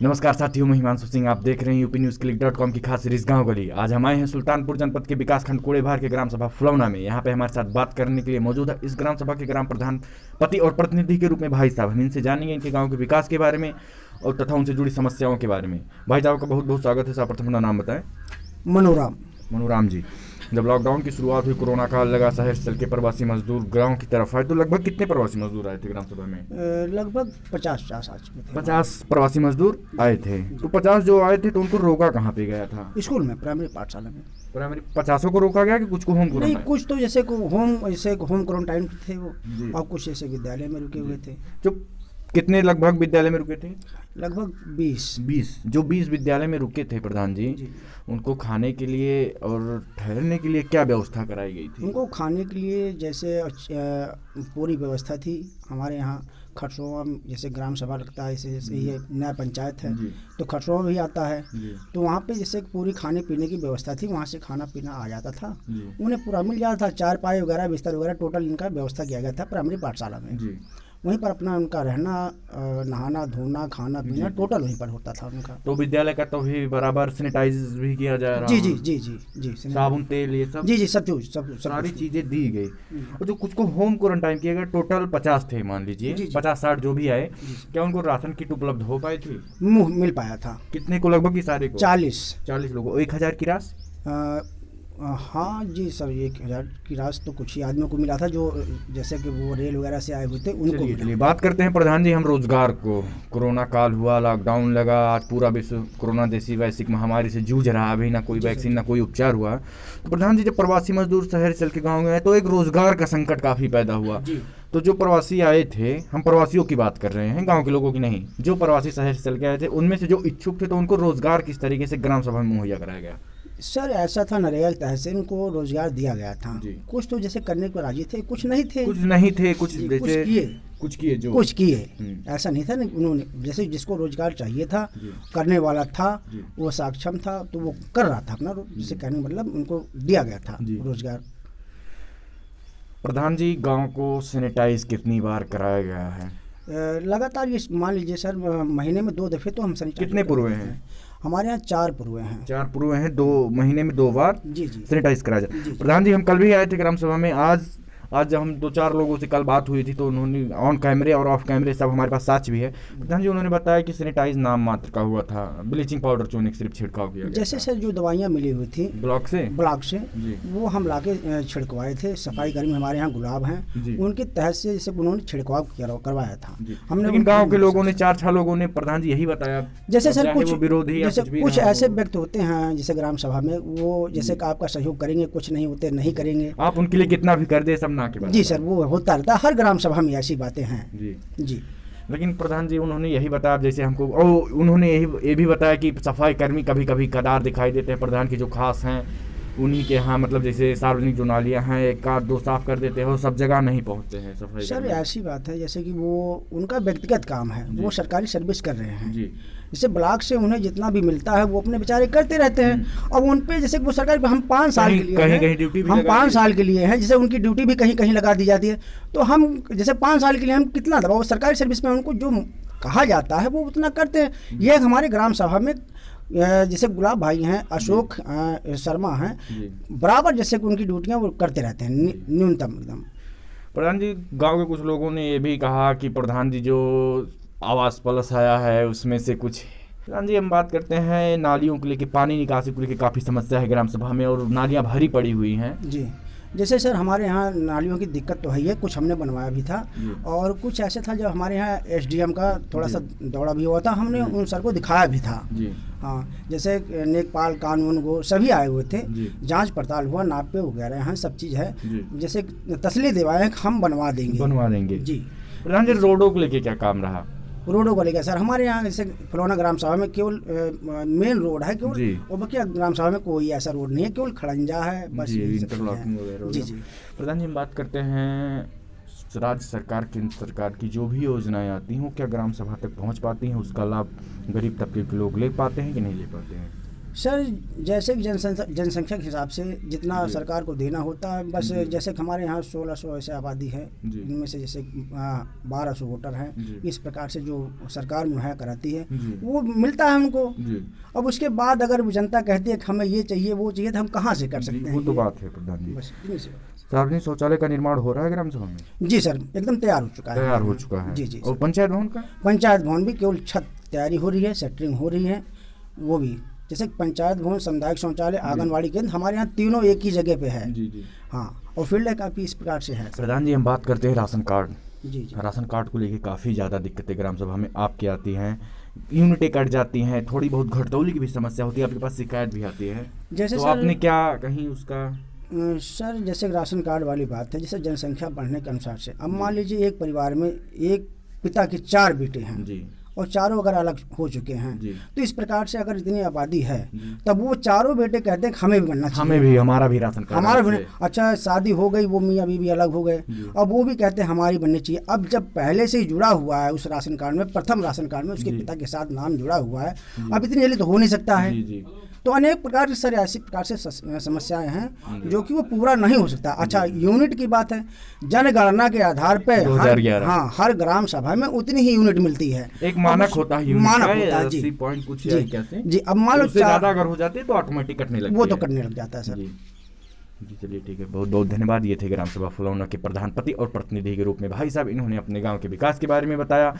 नमस्कार साथियों, मैं हिमांशु सिंह। आप देख रहे हैं UPNewsClick.com की खास सीरीज गांव गली। आज हम आए हैं सुल्तानपुर जनपद के विकासखंड कोड़ेभार के ग्राम सभा फुलौना में। यहाँ पे हमारे साथ बात करने के लिए मौजूद है इस ग्राम सभा के ग्राम प्रधान पति और प्रतिनिधि के रूप में भाई साहब। हम इनसे जानेंगे इनके गाँव के विकास के बारे में और तथा उनसे जुड़ी समस्याओं के बारे में। भाई साहब का बहुत बहुत स्वागत है। सर्वप्रथम अपना नाम बताएं। मनोराम जी, जब लॉकडाउन की शुरुआत हुई, कोरोना काल लगा, शहर से चल के प्रवासी मजदूर गांव की तरफ आए, तो लगभग कितने प्रवासी मजदूर आए थे ग्राम सभा में? लगभग 50 आज में थे। 50 प्रवासी मजदूर आए थे। तो 50 जो आए थे तो उनको रोका कहाँ पे गया था? स्कूल में, प्राइमरी पाठशाला में। प्राइमरी 50 को रोका गया कि कुछ को होम नहीं, क्वारंटाइन? कुछ तो जैसे होम क्वारंटाइन थे वो, और कुछ जैसे विद्यालय में रुके हुए थे। जो कितने लगभग विद्यालय में रुके थे? लगभग 20। जो 20 विद्यालय में रुके थे प्रधान जी, उनको खाने के लिए और ठहरने के लिए क्या व्यवस्था कराई गई थी? उनको खाने के लिए जैसे पूरी व्यवस्था थी। हमारे यहाँ खरसों जैसे ग्राम सभा लगता है, जैसे ये नया पंचायत है तो खरसों भी आता है, तो वहाँ पे जैसे पूरी खाने पीने की व्यवस्था थी। वहाँ से खाना पीना आ जाता था, उन्हें पूरा मिल जाता था। चारपाई वगैरह, बिस्तर वगैरह टोटल इनका व्यवस्था किया गया था प्राइमरी पाठशाला में। वहीं पर अपना उनका रहना, नहाना धोना, खाना पीना टोटल वहीं पर होता था उनका। तो विद्यालय का तो भी बराबर सैनिटाइज भी किया जा रहा? जी, साबुन तेल ये सब? जी, सब सारी चीजें दी गई। और जो कुछ को होम क्वारंटाइन किया गया, टोटल 50 थे मान लीजिए, 50-60 जो भी आए, क्या उनको राशन किट उपलब्ध हो पाई थी? मिल पाया था। कितने को? लगभग सारे को? 40 लोगों। 1000 की राशि? हाँ जी सर, 1000 की राशि तो कुछ ही आदमियों को मिला था, जो जैसे कि वो रेल वगैरह से आए हुए थे उनको। चलिए बात करते हैं प्रधान जी हम रोजगार को। कोरोना काल हुआ, लॉकडाउन लगा, आज पूरा विश्व कोरोना जैसी वैश्विक महामारी से जूझ रहा है। अभी ना कोई वैक्सीन ना कोई उपचार हुआ। तो प्रधान जी, जब प्रवासी मजदूर शहर चल के गाँव में आए तो एक रोजगार का संकट काफी पैदा हुआ। तो जो प्रवासी आए थे, हम प्रवासियों की बात कर रहे हैं, गांव के लोगों की नहीं, जो प्रवासी शहर से चल के आए थे, उनमें से जो इच्छुक थे तो उनको रोजगार किस तरीके से ग्राम सभा में मुहैया कराया गया? सर ऐसा था, नरेगा के तहत से उनको रोजगार दिया गया था। कुछ तो जैसे करने को राजी थे, कुछ नहीं थे, कुछ किए। ऐसा नहीं था, उन्होंने जैसे जिसको रोजगार चाहिए था, करने वाला था, वो सक्षम था, तो वो कर रहा था अपना। जैसे कहने मतलब उनको दिया गया था रोजगार। प्रधान जी, गांव को सैनिटाइज कितनी बार कराया गया है? लगातार ये मान लीजिए सर, महीने में 2 दफे तो हम सैनिटाइज। कितने पुरवे हैं? हमारे यहाँ 4 पुरवे हैं। 4 पुरवे हैं, 2 महीने में 2 बार सैनिटाइज कराया जाए। प्रधान जी, हम कल भी आए थे ग्राम सभा में। आज जब हम 2-4 लोगों से कल बात हुई थी तो उन्होंने ऑन कैमरे और ऑफ कैमरे सब हमारे पास साक्ष्य भी है। प्रधान जी, उन्होंने बताया कि सैनिटाइज नाम मात्र का हुआ था, ब्लीचिंग पाउडर चूने सिर्फ छिड़काव किया गया। जैसे सर जो दवाइयाँ मिली हुई थी ब्लॉक से वो हम लाके छिड़कवाए थे। सफाई कर्मी हमारे यहाँ गुलाब हैं, उनके तहत से जैसे उन्होंने छिड़काव करवाया था हमने। लेकिन गाँव के लोगों ने, 4-6 लोगों ने प्रधान जी यही बताया, जैसे सर कुछ विरोधी, जैसे कुछ ऐसे व्यक्ति होते हैं जैसे ग्राम सभा में, वो जैसे आपका सहयोग करेंगे, कुछ नहीं होते नहीं करेंगे। आप उनके लिए कितना भी कर दे, सब ना के। जी सर, वो होता रहता है, हर ग्राम सभा में ऐसी बातें हैं। जी। लेकिन प्रधान जी, उन्होंने यही बताया, जैसे हमको उन्होंने ये भी बताया कि सफाई कर्मी कभी कभी कदार दिखाई देते हैं प्रधान की, जो खास हैं उन्हीं के यहाँ, मतलब जैसे सार्वजनिक जो नालियाँ हैं 1-2 साफ कर देते हैं, वो सब जगह नहीं पहुँचते हैं सफाई। सर ऐसी बात है जैसे कि वो उनका व्यक्तिगत काम है, वो सरकारी सर्विस कर रहे हैं। जैसे ब्लॉक से उन्हें जितना भी मिलता है वो अपने बेचारे करते रहते हैं। अब उन पे जैसे वो सरकारी, हम 5 साल के लिए कहीं ड्यूटी भी, हम 5 साल के लिए हैं, जैसे उनकी ड्यूटी भी कहीं कहीं लगा दी जाती है। तो हम जैसे 5 साल के लिए हम कितना दबाव, सरकारी सर्विस में उनको जो कहा जाता है वो उतना करते हैं। ये हमारे ग्राम सभा में जैसे गुलाब भाई हैं, अशोक शर्मा हैं, बराबर जैसे कि उनकी ड्यूटियां वो करते रहते हैं न्यूनतम एकदम। प्रधान जी, गांव के कुछ लोगों ने ये भी कहा कि प्रधान जी जो आवास प्लस आया है उसमें से कुछ। प्रधान जी, हम बात करते हैं नालियों को लेकर, पानी निकासी को लेकर काफ़ी समस्या है ग्राम सभा में और नालियाँ भरी पड़ी हुई हैं। जी, जैसे सर हमारे यहाँ नालियों की दिक्कत तो है ही है, कुछ हमने बनवाया भी था और कुछ ऐसे था जब हमारे यहाँ SDM का थोड़ा सा दौरा भी हुआ था, हमने उन सर को दिखाया भी था। हाँ, जैसे नेकपाल कानून को सभी आए हुए थे, जांच पड़ताल हुआ, नापे वगैरह हैं, सब चीज़ है। जैसे तसल्ली दिवाएं हम बनवा देंगे जी। प्रधान जी, रोडों को लेके क्या काम रहा? रोडों को लेकर सर हमारे यहाँ जैसे फुलौना ग्राम सभा में केवल मेन रोड है केवल, और बाकी ग्राम सभा में कोई ऐसा रोड नहीं है, केवल खड़ंजा है बस। जी। प्रधान जी, हम बात करते हैं राज्य सरकार, केंद्र सरकार की जो भी योजनाएं आती हैं वो क्या ग्राम सभा तक पहुंच पाती हैं? उसका लाभ गरीब तबके के लोग ले पाते हैं कि नहीं ले पाते हैं? सर जैसे कि जनसंख्या के हिसाब से जितना सरकार को देना होता है, बस जैसे कि हमारे यहाँ 1600 ऐसे आबादी है, इनमें से जैसे 1200 वोटर हैं, इस प्रकार से जो सरकार मुहैया कराती है वो मिलता है हमको। अब उसके बाद अगर जनता कहती है कि हमें ये चाहिए वो चाहिए, तो हम कहाँ से कर सकते हैं? वो तो बात है प्रधान जी। बस सार्वजनिक शौचालय का निर्माण हो रहा है ग्राम सभा में? जी सर, एकदम तैयार हो चुका है। तैयार हो चुका है। जी। और पंचायत भवन का? पंचायत भवन भी केवल छत तैयारी हो रही है, सेटरिंग हो रही है, वो भी जैसे पंचायत भवन, सामुदायिक शौचालय, आंगनवाड़ी केंद्र, हमारे यहाँ तीनों एक ही जगह पे है। हाँ, और फील्ड काफ़ी इस प्रकार से है। प्रधान जी, हम बात करते हैं राशन कार्ड। जी। राशन कार्ड को लेके काफ़ी ज़्यादा दिक्कतें ग्राम सभा में आपके आती हैं, यूनिटें कट जाती हैं, थोड़ी बहुत घटतौली की भी समस्या होती है, आपके पास शिकायत भी आती है, जैसे तो आपने क्या कहीं उसका? सर जैसे राशन कार्ड वाली बात है, जैसे जनसंख्या बढ़ने के अनुसार से, अब मान लीजिए एक परिवार में एक पिता के 4 बेटे हैं जी, और चारों अगर अलग हो चुके हैं, तो इस प्रकार से अगर इतनी आबादी है, तब वो चारों बेटे कहते हैं कि हमें भी बनना चाहिए, हमें भी, हमारा भी राशन कार्ड, हमारा भी। अच्छा, शादी हो गई, वो मियाँ बीवी अलग हो गए, अब वो भी कहते हैं हमारी बननी चाहिए। अब जब पहले से ही जुड़ा हुआ है उस राशन कार्ड में, प्रथम राशन कार्ड में उसके पिता के साथ नाम जुड़ा हुआ है, अब इतनी जल्दी तो हो नहीं सकता है। तो अनेक प्रकार से ऐसी प्रकार से समस्याएं हैं जो कि वो पूरा नहीं हो सकता। अच्छा, यूनिट की बात है, जनगणना के आधार पे हर ग्राम सभा में उतनी ही यूनिट मिलती है, एक मानक होता है, मानक होता है जी। कुछ जी, अब मान लो ज्यादा अगर हो जाती है तो ऑटोमेटिक कटने लगती है, वो तो कटने लग जाता है सर। जी चलिए ठीक है, बहुत बहुत धन्यवाद। ये थे ग्राम सभा फुलौना के प्रधान पति और प्रतिनिधि के रूप में भाई साहब, इन्होंने अपने गांव के विकास के बारे में बताया।